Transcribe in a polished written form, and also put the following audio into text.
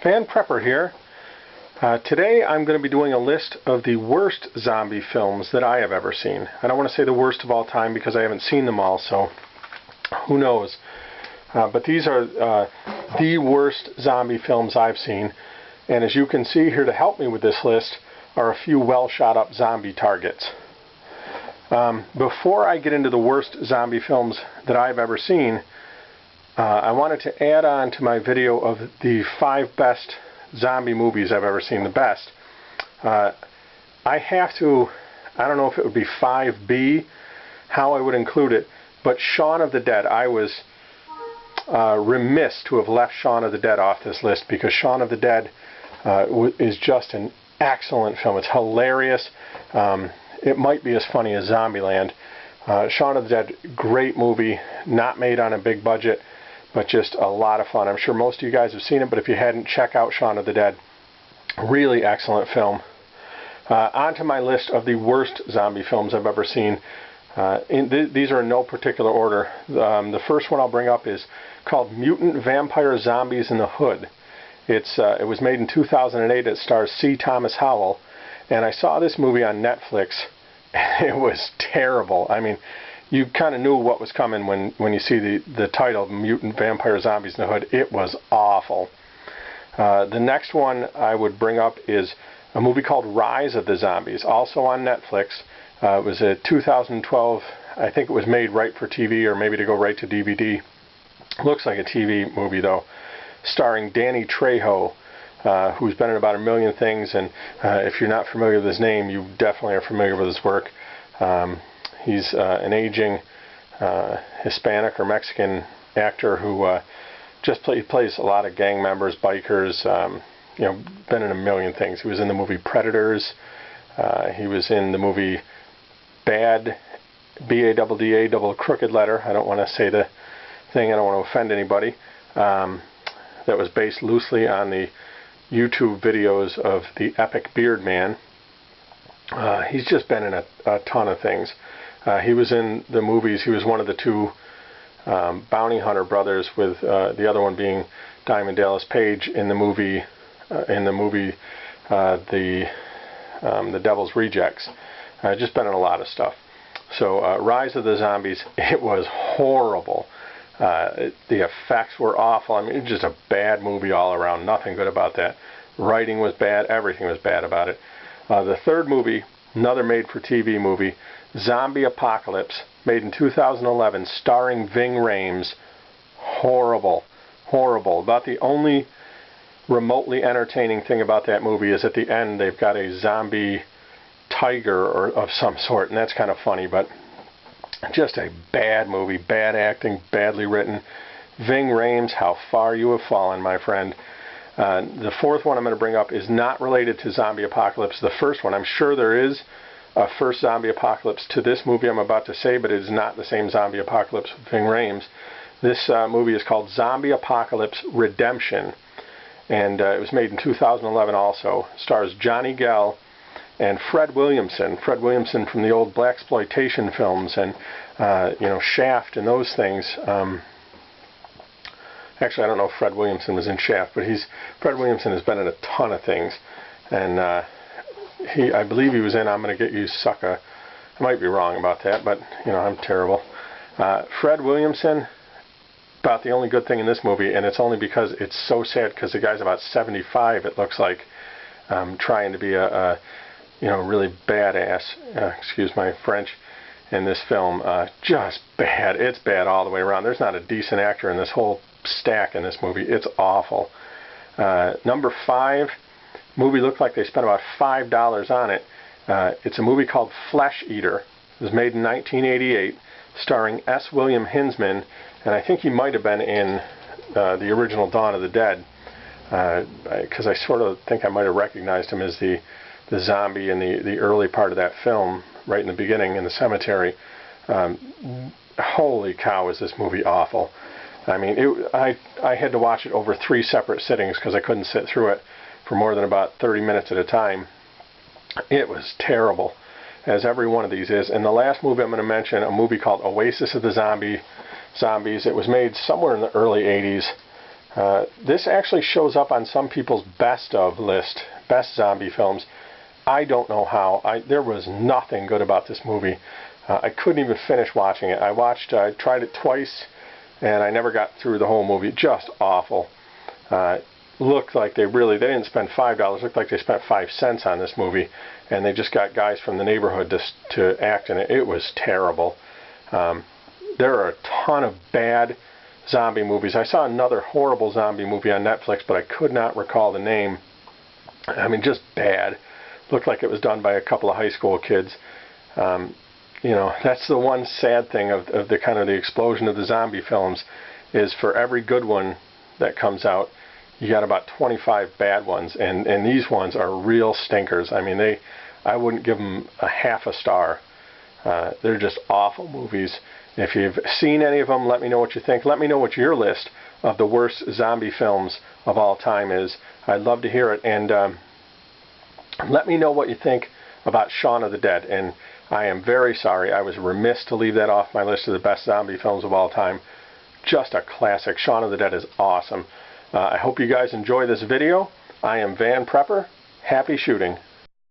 Van Prepper here. Today I'm going to be doing a list of the worst zombie films that I have ever seen. I don't want to say the worst of all time because I haven't seen them all, so who knows. But these are the worst zombie films I've seen. And as you can see here, to help me with this list are a few well shot up zombie targets. Before I get into the worst zombie films that I've ever seen, I wanted to add on to my video of the 5 best zombie movies I've ever seen, the best. I don't know if it would be 5B, how I would include it, but Shaun of the Dead, I was remiss to have left Shaun of the Dead off this list because Shaun of the Dead is just an excellent film. It's hilarious. It might be as funny as Zombieland. Shaun of the Dead, great movie, not made on a big budget, but just a lot of fun. I'm sure most of you guys have seen it, but if you hadn't, check out Shaun of the Dead. Really excellent film. On to my list of the worst zombie films I've ever seen. These are in no particular order. The first one I'll bring up is called Mutant Vampire Zombies in the Hood. It was made in 2008. It stars C. Thomas Howell. And I saw this movie on Netflix. It was terrible. I mean, you kind of knew what was coming when you see the title, Mutant Vampire Zombies in the Hood. It was awful. The next one I would bring up is a movie called Rise of the Zombies, also on Netflix. It was a 2012, I think it was made right for TV or maybe to go right to DVD. Looks like a TV movie though, starring Danny Trejo, who's been in about 1 million things, and if you're not familiar with his name, you definitely are familiar with his work. He's an aging Hispanic or Mexican actor who plays a lot of gang members, bikers, been in 1 million things. He was in the movie Predators. He was in the movie Bad, B-A-D-D-A, double crooked letter. I don't want to say the thing. I don't want to offend anybody. That was based loosely on the YouTube videos of the Epic Beard Man. He's just been in a ton of things. He was in the movies. He was one of the 2 bounty hunter brothers, with the other one being Diamond Dallas Page in the movie The Devil's Rejects. Just been in a lot of stuff. So Rise of the Zombies, it was horrible. The effects were awful. I mean, it was just a bad movie all around. Nothing good about that. Writing was bad. Everything was bad about it. The third movie, another made-for-TV movie, Zombie Apocalypse, made in 2011, starring Ving Rhames. Horrible. Horrible. About the only remotely entertaining thing about that movie is at the end they've got a zombie tiger or of some sort, and that's kind of funny, but just a bad movie, bad acting, badly written. Ving Rhames, how far you have fallen, my friend. The fourth one I'm going to bring up is not related to Zombie Apocalypse. The first one, I'm sure there is a first Zombie Apocalypse to this movie I'm about to say, but it is not the same Zombie Apocalypse with Ving Rhames. This movie is called Zombie Apocalypse Redemption, and it was made in 2011 also. Stars Johnny Gell and Fred Williamson. Fred Williamson from the old blaxploitation films and Shaft and those things. Actually, I don't know if Fred Williamson was in Shaft, but Fred Williamson has been in a ton of things, and I believe he was in I'm Gonna Get You, Sucker. I might be wrong about that, but I'm terrible. Fred Williamson, about the only good thing in this movie, and it's only because it's so sad because the guy's about 75. It looks like, trying to be a really badass. Excuse my French. In this film, just bad. It's bad all the way around. There's not a decent actor in this whole stack in this movie. It's awful. Number 5, movie looked like they spent about $5 on it. It's a movie called Flesh Eater. It was made in 1988, starring S. William Hinsman, and I think he might have been in the original Dawn of the Dead, because I sort of think I might have recognized him as the zombie in the early part of that film, right in the beginning in the cemetery. Holy cow, is this movie awful. I mean, I had to watch it over 3 separate sittings because I couldn't sit through it for more than about 30 minutes at a time. It was terrible, as every one of these is. And the last movie I'm going to mention, a movie called Oasis of the Zombies. It was made somewhere in the early 80s. This actually shows up on some people's best of list, best zombie films. I don't know how. There was nothing good about this movie. I couldn't even finish watching it. I tried it twice, and I never got through the whole movie. Just awful. Looked like they didn't spend $5. Looked like they spent 5 cents on this movie, and they just got guys from the neighborhood to act in it. It was terrible. There are a ton of bad zombie movies. I saw another horrible zombie movie on Netflix, but I could not recall the name. I mean, just bad. Looked like it was done by a couple of high school kids. You know, that's the one sad thing of the kind of the explosion of the zombie films, is for every good one that comes out, you got about 25 bad ones, and these ones are real stinkers. I mean, I wouldn't give them a half a star. They're just awful movies. If you've seen any of them, let me know what you think. Let me know what your list of the worst zombie films of all time is. I'd love to hear it. And let me know what you think about Shaun of the Dead. And I am very sorry. I was remiss to leave that off my list of the best zombie films of all time. Just a classic. Shaun of the Dead is awesome. I hope you guys enjoy this video. I am Van Prepper. Happy shooting.